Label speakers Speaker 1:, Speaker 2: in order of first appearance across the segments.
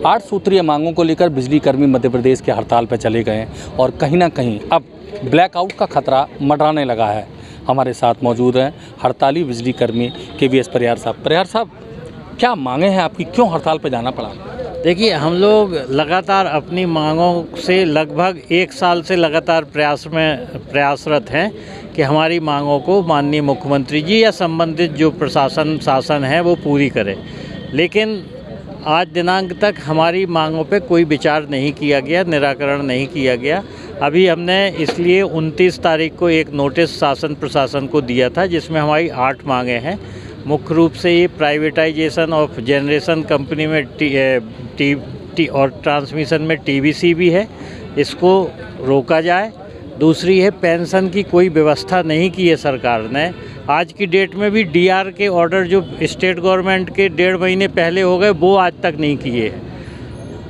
Speaker 1: 8 सूत्रीय मांगों को लेकर बिजली कर्मी मध्य प्रदेश के हड़ताल पर चले गए हैं और कहीं ना कहीं अब ब्लैकआउट का खतरा मंडराने लगा है। हमारे साथ मौजूद हैं हड़ताली बिजली कर्मी KVS परिहार साहब। परिहार साहब, क्या मांगे हैं आपकी, क्यों हड़ताल पर जाना पड़ा?
Speaker 2: देखिए, हम लोग लगातार अपनी मांगों से लगभग 1 साल से लगातार प्रयासरत हैं कि हमारी मांगों को माननीय मुख्यमंत्री जी या संबंधित जो शासन है वो पूरी करे। लेकिन आज दिनांक तक हमारी मांगों पे कोई विचार नहीं किया गया, निराकरण नहीं किया गया। अभी हमने इसलिए 29 तारीख को एक नोटिस शासन प्रशासन को दिया था जिसमें हमारी 8 मांगें हैं। मुख्य रूप से ये प्राइवेटाइजेशन ऑफ जनरेशन कंपनी में और ट्रांसमिशन में TBC भी है, इसको रोका जाए। दूसरी है पेंशन की कोई व्यवस्था नहीं की है सरकार ने। आज की डेट में भी DR के ऑर्डर जो स्टेट गवर्नमेंट के 1.5 महीने पहले हो गए वो आज तक नहीं किए हैं।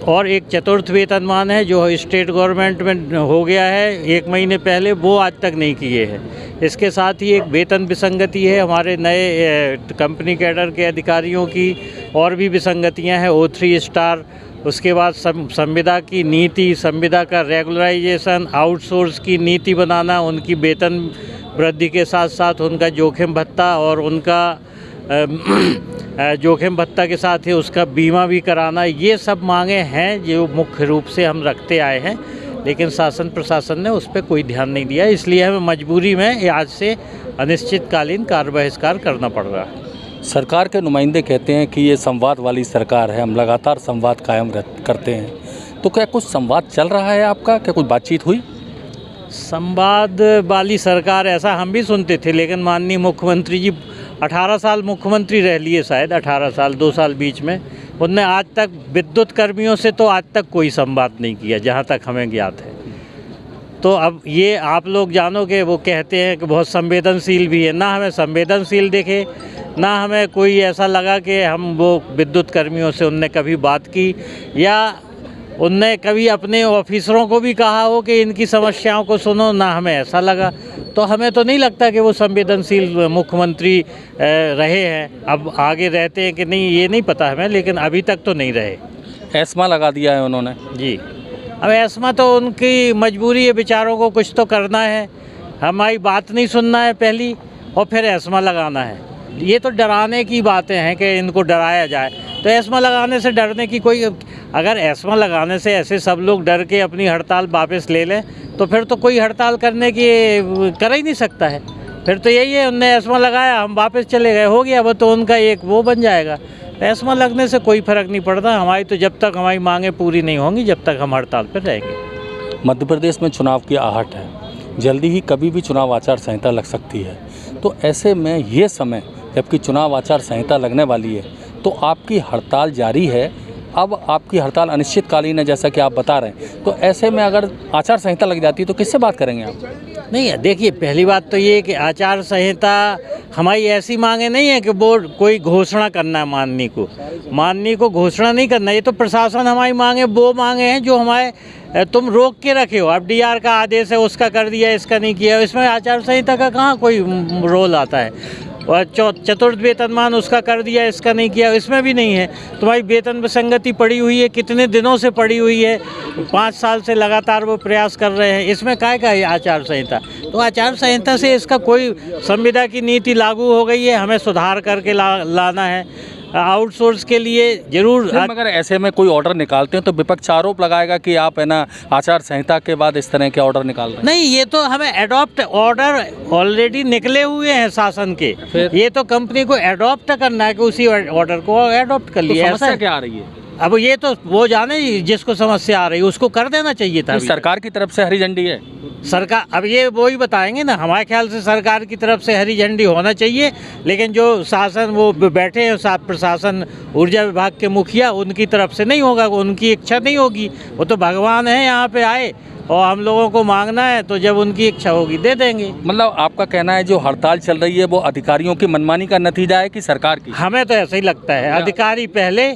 Speaker 2: और एक चतुर्थ वेतनमान है जो स्टेट गवर्नमेंट में हो गया है 1 महीने पहले, वो आज तक नहीं किए हैं। इसके साथ ही एक वेतन विसंगति है हमारे नए कंपनी कैडर के अधिकारियों की, और भी विसंगतियां हैं। O3 स्टार, उसके बाद संविदा की नीति, संविदा का रेगुलराइजेशन, आउटसोर्स की नीति बनाना, उनकी वेतन वृद्धि के साथ साथ उनका जोखिम भत्ता और उनका जोखिम भत्ता के साथ ही उसका बीमा भी कराना, ये सब मांगे हैं जो मुख्य रूप से हम रखते आए हैं। लेकिन शासन प्रशासन ने उस पर कोई ध्यान नहीं दिया, इसलिए हमें मजबूरी में आज से अनिश्चितकालीन कार्य बहिष्कार करना पड़ रहा है।
Speaker 1: सरकार के नुमाइंदे कहते हैं कि ये संवाद वाली सरकार है, हम लगातार संवाद कायम करते हैं, तो क्या कुछ संवाद चल रहा है आपका, क्या कुछ बातचीत हुई?
Speaker 2: संवाद वाली सरकार ऐसा हम भी सुनते थे, लेकिन माननीय मुख्यमंत्री जी 18 साल मुख्यमंत्री रह लिए, शायद 18 साल 2 साल बीच में, उनने आज तक विद्युत कर्मियों से तो आज तक कोई संवाद नहीं किया जहाँ तक हमें ज्ञात है। तो अब ये आप लोग जानोगे, वो कहते हैं कि बहुत संवेदनशील भी है, ना हमें संवेदनशील देखे, ना हमें कोई ऐसा लगा कि हम वो विद्युत कर्मियों से उनने कभी बात की या उनने कभी अपने ऑफिसरों को भी कहा हो कि इनकी समस्याओं को सुनो, ना हमें ऐसा लगा। तो हमें तो नहीं लगता कि वो संवेदनशील मुख्यमंत्री रहे हैं। अब आगे रहते हैं कि नहीं ये नहीं पता हमें, लेकिन अभी तक तो नहीं रहे।
Speaker 1: एस्मा लगा दिया है उन्होंने
Speaker 2: जी। अब एस्मा तो उनकी मजबूरी है, बेचारों को कुछ तो करना है, हमारी बात नहीं सुनना है पहली, और फिर एस्मा लगाना है। ये तो डराने की बातें हैं कि इनको डराया जाए, तो एस्मा लगाने से डरने की कोई, अगर एस्मा लगाने से ऐसे सब लोग डर के अपनी हड़ताल वापस ले लें तो फिर तो कोई हड़ताल करने की कर ही नहीं सकता है। फिर तो यही है, उनने एस्मा लगाया, हम वापस चले गए, हो गया, वो तो उनका एक वो बन जाएगा। एस्मा लगने से कोई फ़र्क नहीं पड़ता हमारी, तो जब तक हमारी मांगें पूरी नहीं होंगी जब तक हम हड़ताल पर रहेंगे।
Speaker 1: मध्य प्रदेश में चुनाव की आहट है, जल्दी ही कभी भी चुनाव आचार संहिता लग सकती है, तो ऐसे में ये समय जबकि चुनाव आचार संहिता लगने वाली है, तो आपकी हड़ताल जारी है। अब आपकी हड़ताल अनिश्चितकालीन है जैसा कि आप बता रहे हैं, तो ऐसे में अगर आचार संहिता लग जाती है तो किससे बात करेंगे आप?
Speaker 2: नहीं, देखिए, पहली बात तो ये कि आचार संहिता हमारी ऐसी मांगे नहीं है कि वो कोई घोषणा करना है माननीय को घोषणा नहीं करना। ये तो प्रशासन हमारी मांगे वो मांगे हैं जो हमारे तुम रोक के रखे हो। अब DR का आदेश है, उसका कर दिया, इसका नहीं किया, इसमें आचार संहिता का कहाँ कोई रोल आता है। और चतुर्थ वेतनमान उसका कर दिया, इसका नहीं किया, इसमें भी नहीं है। तुम्हारी वेतन विसंगति पड़ी हुई है, कितने दिनों से पड़ी हुई है, 5 साल से लगातार वो प्रयास कर रहे हैं, इसमें काय का है आचार संहिता? तो आचार संहिता से इसका कोई, संविदा की नीति लागू हो गई है, हमें सुधार करके लाना है। आउटसोर्स के लिए जरूर,
Speaker 1: अगर ऐसे में कोई ऑर्डर निकालते हैं तो विपक्ष आरोप लगाएगा कि आप है ना आचार संहिता के बाद इस तरह के ऑर्डर निकाल रहे हैं।
Speaker 2: नहीं, ये तो हमें एडॉप्ट, ऑर्डर ऑलरेडी निकले हुए हैं शासन के, ये तो कंपनी को एडॉप्ट करना है कि उसी ऑर्डर को एडॉप्ट कर लिया।
Speaker 1: समस्या क्या आ रही है?
Speaker 2: अब ये तो वो जाने, जिसको समस्या आ रही है उसको कर देना चाहिए था।
Speaker 1: तो सरकार की तरफ से हरी झंडी है
Speaker 2: सरकार, अब ये वो ही बताएंगे ना। हमारे ख्याल से सरकार की तरफ से हरी झंडी होना चाहिए, लेकिन जो शासन वो बैठे हैं साथ प्रशासन, ऊर्जा विभाग के मुखिया, उनकी तरफ से नहीं होगा, उनकी इच्छा नहीं होगी। वो तो भगवान है, यहाँ पे आए और हम लोगों को मांगना है, तो जब उनकी इच्छा होगी दे देंगे।
Speaker 1: मतलब आपका कहना है जो हड़ताल चल रही है वो अधिकारियों की मनमानी का नतीजा है कि सरकार की?
Speaker 2: हमें तो ऐसा ही लगता है, अधिकारी पहले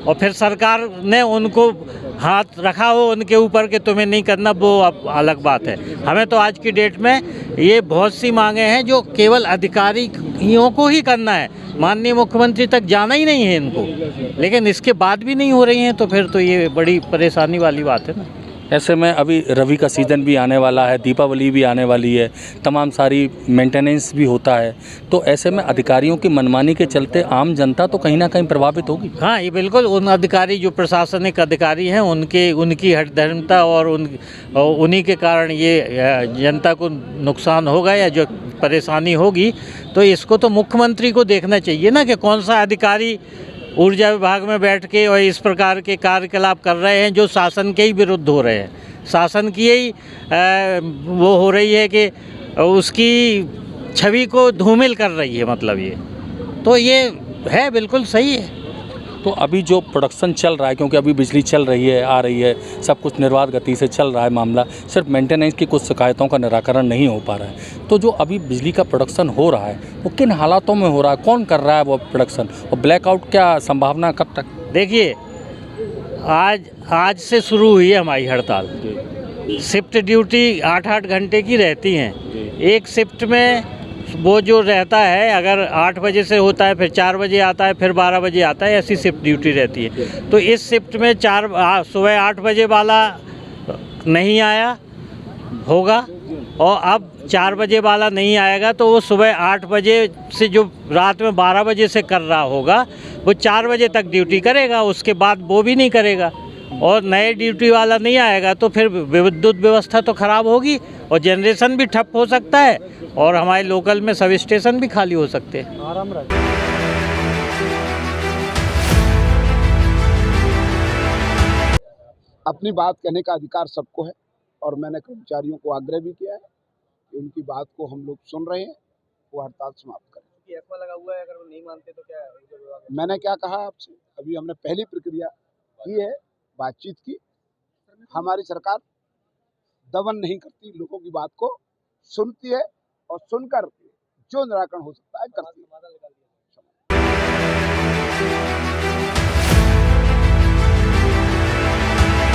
Speaker 2: और फिर सरकार ने उनको हाथ रखा हो उनके ऊपर कि तुम्हें नहीं करना, वो अब अलग बात है। हमें तो आज की डेट में ये बहुत सी मांगे हैं जो केवल अधिकारियों को ही करना है, माननीय मुख्यमंत्री तक जाना ही नहीं है इनको, लेकिन इसके बाद भी नहीं हो रही हैं, तो फिर तो ये बड़ी परेशानी वाली बात है ना।
Speaker 1: ऐसे में अभी रवि का सीज़न भी आने वाला है, दीपावली भी आने वाली है, तमाम सारी मेंटेनेंस भी होता है, तो ऐसे में अधिकारियों की मनमानी के चलते आम जनता तो कहीं ना कहीं प्रभावित होगी।
Speaker 2: हाँ, ये बिल्कुल उन अधिकारी जो प्रशासनिक अधिकारी हैं उनकी हठधर्मिता और उन्हीं के कारण ये जनता को नुकसान होगा या जो परेशानी होगी, तो इसको तो मुख्यमंत्री को देखना चाहिए ना कि कौन सा अधिकारी ऊर्जा विभाग में बैठ के और इस प्रकार के कार्यकलाप कर रहे हैं जो शासन के ही विरुद्ध हो रहे हैं। शासन की ही वो हो रही है कि उसकी छवि को धूमिल कर रही है, मतलब ये तो ये है, बिल्कुल सही है।
Speaker 1: तो अभी जो प्रोडक्शन चल रहा है, क्योंकि अभी बिजली चल रही है, आ रही है, सब कुछ निर्बाध गति से चल रहा है मामला, सिर्फ मेंटेनेंस की कुछ शिकायतों का निराकरण नहीं हो पा रहा है, तो जो अभी बिजली का प्रोडक्शन हो रहा है वो किन हालातों में हो रहा है, कौन कर रहा है वो प्रोडक्शन, और ब्लैकआउट क्या संभावना कब तक?
Speaker 2: देखिए, आज से शुरू हुई है हमारी हड़ताल। शिफ्ट ड्यूटी 8-8 घंटे की रहती हैं। एक शिफ्ट में वो जो रहता है, अगर 8 बजे से होता है, फिर 4 बजे आता है, फिर 12 बजे आता है, ऐसी शिफ्ट ड्यूटी रहती है। तो इस शिफ्ट में सुबह 8 बजे वाला नहीं आया होगा, और अब 4 बजे वाला नहीं आएगा, तो वो सुबह 8 बजे से जो रात में 12 बजे से कर रहा होगा, वो 4 बजे तक ड्यूटी करेगा, उसके बाद वो भी नहीं करेगा, और नए ड्यूटी वाला नहीं आएगा, तो फिर विद्युत व्यवस्था तो ख़राब होगी और जनरेशन भी ठप हो सकता है, और हमारे लोकल में सब स्टेशन भी खाली हो सकते हैं।
Speaker 3: अपनी बात कहने का अधिकार सबको है, और मैंने कर्मचारियों को आग्रह भी किया है कि उनकी बात को हम लोग सुन रहे हैं, वो हड़ताल समाप्त करें।
Speaker 4: एस्मा लगा हुआ है, अगर वो नहीं मानते तो क्या है?
Speaker 3: मैंने क्या कहा आपसे, अभी हमने पहली प्रक्रिया की है, बातचीत की। हमारी सरकार दमन नहीं करती, लोगों की बात को सुनती है और सुनकर जो निराकरण हो सकता है करती है।